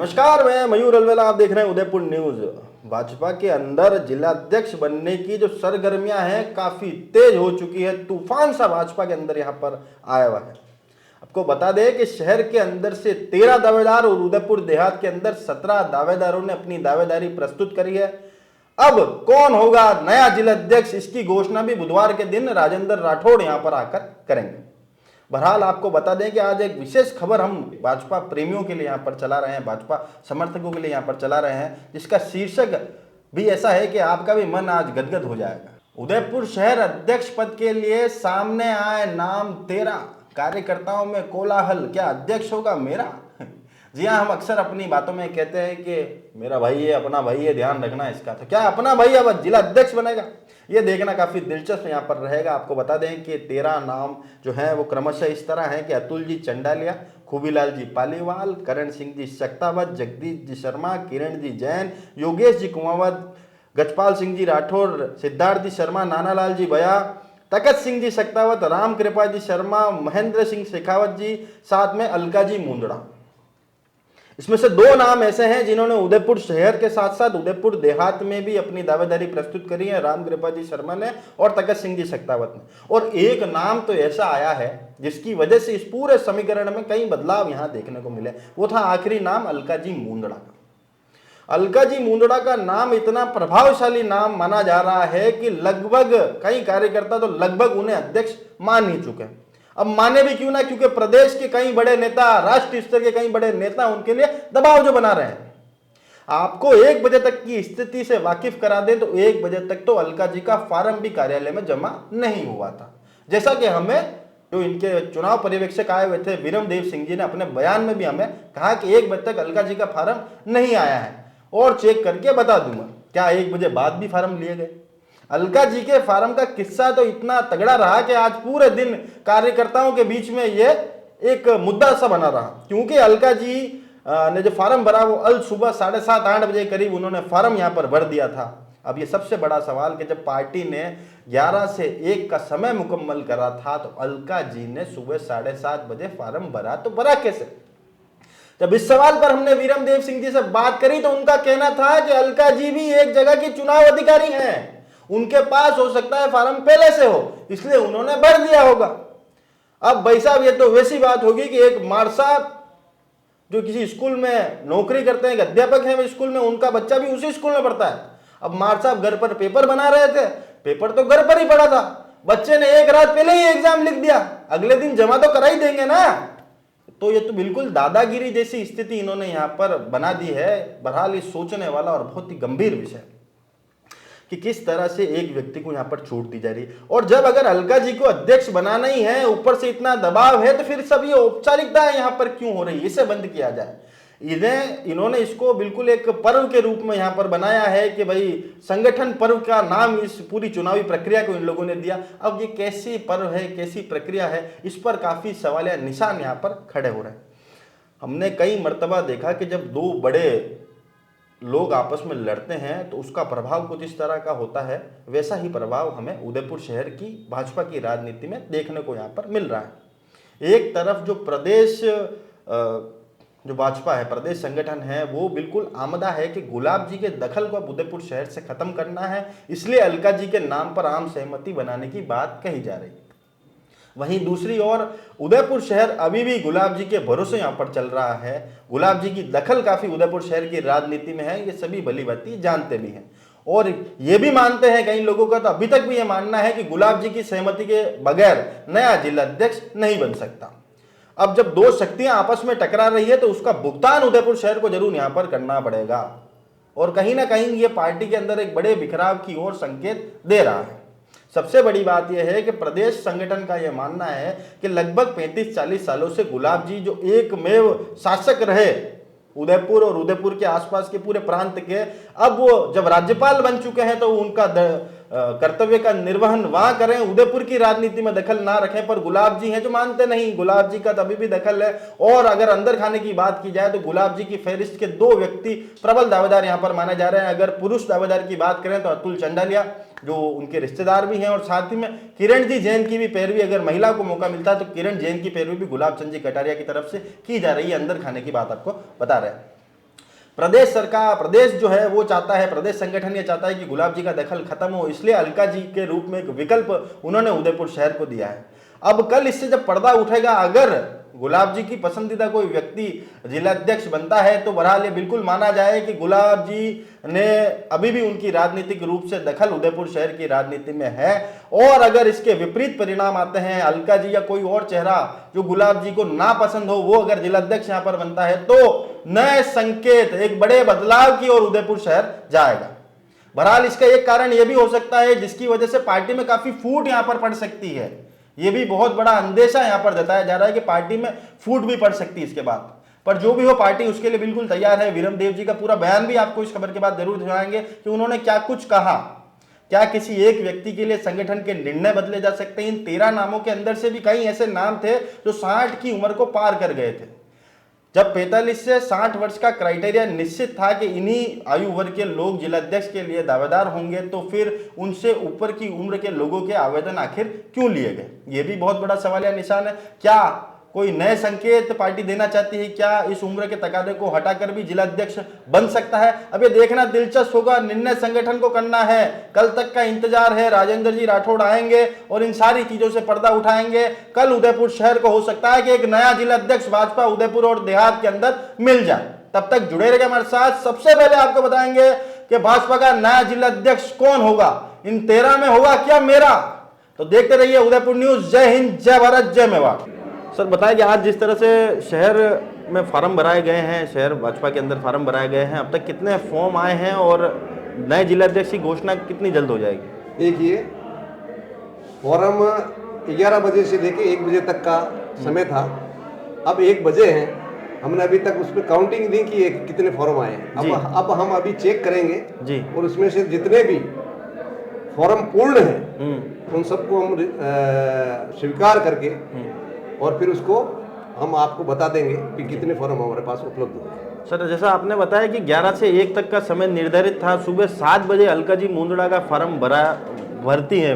नमस्कार, मैं मयूर अलवेला। आप देख रहे हैं उदयपुर न्यूज। भाजपा के अंदर जिलाध्यक्ष बनने की जो सरगर्मियां हैं काफी तेज हो चुकी है। तूफान सा भाजपा के अंदर यहां पर आया हुआ है। आपको बता दें कि शहर के अंदर से 13 दावेदार और उदयपुर देहात के अंदर 17 दावेदारों ने अपनी दावेदारी प्रस्तुत करी है। अब कौन होगा नया जिलाध्यक्ष, इसकी घोषणा भी बुधवार के दिन राजेंद्र राठौड़ यहां पर आकर करेंगे। बहरहाल आपको बता दें कि आज एक विशेष खबर हम भाजपा प्रेमियों के लिए यहाँ पर चला रहे हैं, भाजपा समर्थकों के लिए यहाँ पर चला रहे हैं, जिसका शीर्षक भी ऐसा है कि आपका भी मन आज गदगद हो जाएगा। उदयपुर शहर अध्यक्ष पद के लिए सामने आए नाम 13। कार्यकर्ताओं में कोलाहल, क्या अध्यक्ष होगा मेरा? जी हाँ, हम अक्सर अपनी बातों में कहते हैं कि मेरा भाई है, अपना भाई है, ध्यान रखना इसका। तो क्या अपना भाई अब जिला अध्यक्ष बनेगा? ये देखना काफी दिलचस्प यहाँ पर रहेगा। आपको बता दें कि 13 नाम जो हैं वो क्रमशः इस तरह हैं कि अतुल जी चंडालिया, खूबीलाल जी पालीवाल, करण सिंह जी शक्तावत, जगदीश जी शर्मा, किरण जी जैन, योगेश जी कुमावत, गजपाल सिंह जी राठौर, सिद्धार्थ जी शर्मा, नानालाल जी बया, तकत सिंह जी शक्तावत, राम कृपा जी शर्मा, महेंद्र सिंह शेखावत जी, साथ में अलका जी मुंदड़ा। इसमें से 2 नाम ऐसे हैं जिन्होंने उदयपुर शहर के साथ साथ उदयपुर देहात में भी अपनी दावेदारी प्रस्तुत करी है, राम कृपा जी शर्मा ने और तकत सिंह जी शक्तावत ने। और एक नाम तो ऐसा आया है जिसकी वजह से इस पूरे समीकरण में कई बदलाव यहां देखने को मिले। वो था आखिरी नाम अलका जी मुंदड़ा का। अलका जी मुंदड़ा का नाम इतना प्रभावशाली नाम माना जा रहा है कि लगभग कई कार्यकर्ता तो लगभग उन्हें अध्यक्ष मान ही चुके हैं। अब माने भी क्यों ना, क्योंकि प्रदेश के कई बड़े नेता, राष्ट्रीय स्तर के कई बड़े नेता उनके लिए दबाव जो बना रहे हैं। आपको 1 बजे तक की स्थिति से वाकिफ करा दें तो 1 बजे तक तो अलका जी का फार्म भी कार्यालय में जमा नहीं हुआ था। जैसा कि हमें जो इनके चुनाव पर्यवेक्षक आए हुए थे विरमदेव सिंह जी ने अपने बयान में भी हमें कहा कि 1 बजे तक अलका जी का फार्म नहीं आया है और चेक करके बता दूंगा। क्या 1 बजे बाद भी फार्म लिए गए? अलका जी के फार्म का किस्सा तो इतना तगड़ा रहा कि आज पूरे दिन कार्यकर्ताओं के बीच में ये एक मुद्दा सा बना रहा, क्योंकि अलका जी ने जो फार्म भरा वो अल सुबह 7:30-8 बजे करीब उन्होंने फार्म यहाँ पर भर दिया था। अब ये सबसे बड़ा सवाल कि जब पार्टी ने 11 से 1 का समय मुकम्मल करा था तो अलका जी ने सुबह 7:30 बजे फार्म भरा, तो भरा कैसे? जब इस सवाल पर हमने विरमदेव सिंह जी से बात करी तो उनका कहना था कि अलका जी भी एक जगह की चुनाव अधिकारी हैं, उनके पास हो सकता है फार्म पहले से हो, इसलिए उन्होंने भर दिया होगा। अब भाई साहब, ये तो वैसी बात होगी कि एक मार साहब जो किसी स्कूल में नौकरी करते हैं, अध्यापक हैं स्कूल में, उनका बच्चा भी उसी स्कूल में पढ़ता है। अब मार साहब घर पर पेपर बना रहे थे, पेपर तो घर पर ही पड़ा था, बच्चे ने एक रात पहले ही एग्जाम लिख दिया, अगले दिन जमा तो करा ही देंगे ना। तो ये तो बिल्कुल दादागिरी जैसी स्थिति इन्होंने यहां पर बना दी है। बहरहाल ये सोचने वाला और बहुत ही गंभीर विषय कि किस तरह से एक व्यक्ति को यहां पर छूट दी जा रही है। और जब अगर अलका जी को अध्यक्ष बनाना ही है, ऊपर से इतना दबाव है, तो फिर सब ये औपचारिकता यहां पर क्यों हो रही है? इसे बंद किया जाए। इन्होंने इसको बिल्कुल एक पर्व के रूप में यहां पर बनाया है कि भाई संगठन पर्व का नाम इस पूरी चुनावी प्रक्रिया को इन लोगों ने दिया। अब ये कैसी पर्व है, कैसी प्रक्रिया है, इस पर काफी सवालिया निशान यहां पर खड़े हो रहे हैं। हमने कई मर्तबा देखा कि जब 2 बड़े लोग आपस में लड़ते हैं तो उसका प्रभाव कुछ इस तरह का होता है, वैसा ही प्रभाव हमें उदयपुर शहर की भाजपा की राजनीति में देखने को यहाँ पर मिल रहा है। एक तरफ जो प्रदेश जो भाजपा है, प्रदेश संगठन है, वो बिल्कुल आमदा है कि गुलाब जी के दखल को अब उदयपुर शहर से खत्म करना है, इसलिए अलका जी के नाम पर आम सहमति बनाने की बात कही जा रही है। वहीं दूसरी ओर उदयपुर शहर अभी भी गुलाब जी के भरोसे यहां पर चल रहा है। गुलाब जी की दखल काफी उदयपुर शहर की राजनीति में है, ये सभी भली भांति जानते भी हैं और ये भी मानते हैं। कई लोगों का तो अभी तक भी ये मानना है कि गुलाब जी की सहमति के बगैर नया जिला अध्यक्ष नहीं बन सकता। अब जब 2 शक्तियां आपस में टकरा रही है तो उसका भुगतान उदयपुर शहर को जरूर यहां पर करना पड़ेगा और कहीं ना कहीं ये पार्टी के अंदर एक बड़े बिखराव की ओर संकेत दे रहा है। सबसे बड़ी बात यह है कि प्रदेश संगठन का यह मानना है कि लगभग 35-40 सालों से गुलाब जी जो एकमेव शासक रहे उदयपुर और उदयपुर के आसपास के पूरे प्रांत के, अब वो जब राज्यपाल बन चुके हैं तो उनका कर्तव्य का निर्वहन वहां करें, उदयपुर की राजनीति में दखल ना रखें। पर गुलाब जी हैं जो मानते नहीं, गुलाब जी का तभी भी दखल है। और अगर अंदर खाने की बात की जाए तो गुलाब जी की फहरिस्त के 2 व्यक्ति प्रबल दावेदार यहां पर माने जा रहे हैं। अगर पुरुष दावेदार की बात करें तो अतुल चंडालिया जो उनके रिश्तेदार भी हैं, और साथ ही में किरण जी जैन की भी पैरवी, अगर महिला को मौका मिलता है तो किरण जैन की पैरवी भी गुलाब चंद जी कटारिया की तरफ से की जा रही है। अंदर खाने की बात आपको बता रहे हैं। प्रदेश सरकार, प्रदेश जो है वो चाहता है, प्रदेश संगठन ये चाहता है कि गुलाब जी का दखल खत्म हो, इसलिए अलका जी के रूप में एक विकल्प उन्होंने उदयपुर शहर को दिया है। अब कल इससे जब पर्दा उठेगा, अगर गुलाब जी की पसंदीदा कोई व्यक्ति जिलाध्यक्ष बनता है तो बहरहाल ये बिल्कुल माना जाए कि गुलाब जी ने अभी भी उनकी राजनीतिक रूप से दखल उदयपुर शहर की राजनीति में है। और अगर इसके विपरीत परिणाम आते हैं, अलका जी या कोई और चेहरा जो गुलाब जी को ना पसंद हो वो अगर जिलाध्यक्ष यहां पर बनता है, तो नए संकेत, एक बड़े बदलाव की ओर उदयपुर शहर जाएगा। बहरहाल इसका एक कारण यह भी हो सकता है जिसकी वजह से पार्टी में काफी फूट यहां पर पड़ सकती है। यह भी बहुत बड़ा अंदेशा यहां पर जताया जा रहा है कि पार्टी में फूट भी पड़ सकती है इसके बाद। पर जो भी हो, पार्टी उसके लिए बिल्कुल तैयार है। वीरम देव जी का पूरा बयान भी आपको इस खबर के बाद जरूर सुनाएंगे कि उन्होंने क्या कुछ कहा। क्या किसी एक व्यक्ति के लिए संगठन के निर्णय बदले जा सकते हैं? इन 13 नामों के अंदर से भी कई ऐसे नाम थे जो 60 की उम्र को पार कर गए थे। जब 45 से 60 वर्ष का क्राइटेरिया निश्चित था कि इन्हीं आयु वर्ग के लोग जिलाध्यक्ष के लिए दावेदार होंगे, तो फिर उनसे ऊपर की उम्र के लोगों के आवेदन आखिर क्यों लिए गए? ये भी बहुत बड़ा सवालिया निशान है। क्या कोई नए संकेत पार्टी देना चाहती है? क्या इस उम्र के तकादे को हटाकर भी जिलाध्यक्ष बन सकता है? अब ये देखना दिलचस्प होगा। निर्णय संगठन को करना है, कल तक का इंतजार है। राजेंद्र जी राठौड़ आएंगे और इन सारी चीजों से पर्दा उठाएंगे। कल उदयपुर शहर को हो सकता है कि एक नया जिलाध्यक्ष भाजपा उदयपुर और देहात के अंदर मिल जाए। तब तक जुड़े रहिए हमारे साथ। सबसे पहले आपको बताएंगे कि भाजपा का नया जिलाध्यक्ष कौन होगा, इन 13 में होगा क्या मेरा? तो देखते रहिए उदयपुर न्यूज। जय हिंद, जय भारत, जय मेवाड़। सर बताएं कि आज जिस तरह से शहर में फार्म भराए गए हैं, शहर भाजपा के अंदर फार्म भराए गए हैं, अब तक कितने फॉर्म आए हैं और नए जिलाध्यक्ष की घोषणा कितनी जल्द हो जाएगी? देखिए, फॉर्म 11 बजे से लेके 1 बजे तक का समय था। अब 1 बजे हैं, हमने अभी तक उस पर काउंटिंग नहीं की है कि कितने फॉर्म आए हैं। अब हम अभी चेक करेंगे जी, और उसमें से जितने भी फॉर्म पूर्ण हैं उन सबको हम स्वीकार करके और फिर उसको हम आपको बता देंगे कि कितने फॉर्म हमारे पास उपलब्ध होंगे। सर जैसा आपने बताया कि 11 से 1 तक का समय निर्धारित था, सुबह 7 बजे अलका जी मुंदड़ा का फार्म भरती हैं,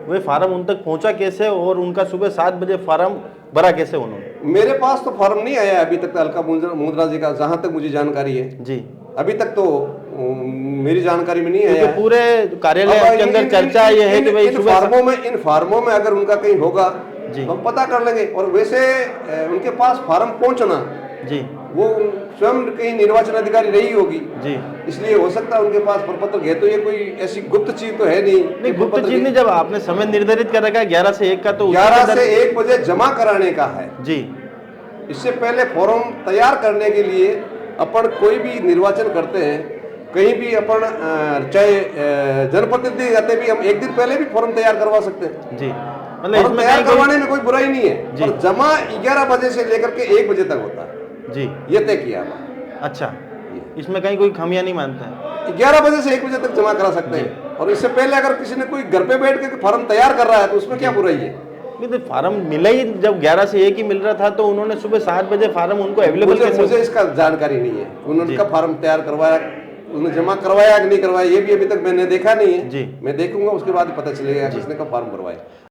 वे फार्म उन तक पहुंचा कैसे और उनका सुबह 7 बजे फार्म भरा कैसे उन्होंने? मेरे पास तो फार्म नहीं आया अभी तक अलका मुंदड़ा जी का, जहां तक मुझे जानकारी है जी। अभी तक तो मेरी जानकारी में नहीं आया। पूरे कार्यालय के अंदर चर्चा ये है कि भाई इन फार्मों में अगर उनका कहीं होगा तो हम पता कर लेंगे। और वैसे उनके पास फार्म पहुंचना जी, वो स्वयं कहीं निर्वाचन अधिकारी रही होगी जी, इसलिए हो सकता है उनके पास प्रपत्र गए। तो ये कोई ऐसी गुप्त चीज तो है नहीं। गुप्त चीज नहीं। जब आपने समय निर्धारित कर रखा है 11 से 1 का, तो 11 से 1 बजे जमा कराने का है जी। इससे पहले फॉर्म तैयार करने के लिए अपन कोई भी निर्वाचन करते हैं, कहीं भी अपन चाहे जनप्रतिनिधि रहते भी, हम 1 दिन पहले भी फॉर्म तैयार करवा सकते हैं जी। मतलब इसमें तैयार करवाने में कोई बुराई नहीं है। और जमा 11 बजे से लेकर के 1 बजे तक होता है जी, ये तय किया। अच्छा, इसमें कहीं कोई खामियां नहीं मानता है? 11 बजे से 1 बजे तक जमा करा सकते हैं। और इससे पहले अगर किसी ने कोई घर पे बैठ के फॉर्म तैयार कर रहा है तो उसमें क्या बुराई है? नहीं तो फार्म मिला ही जब 11 से 1 ही मिल रहा था, तो उन्होंने सुबह 7 बजे फार्म उनको अवेलेबल कैसे? मुझे इसका जानकारी नहीं है। उन्होंने कब फार्म तैयार करवाया, उन्होंने जमा करवाया कि नहीं करवाया, ये भी अभी तक मैंने देखा नहीं है जी। मैं देखूंगा, उसके बाद पता चलेगा किसने कब फार्म भरवाया।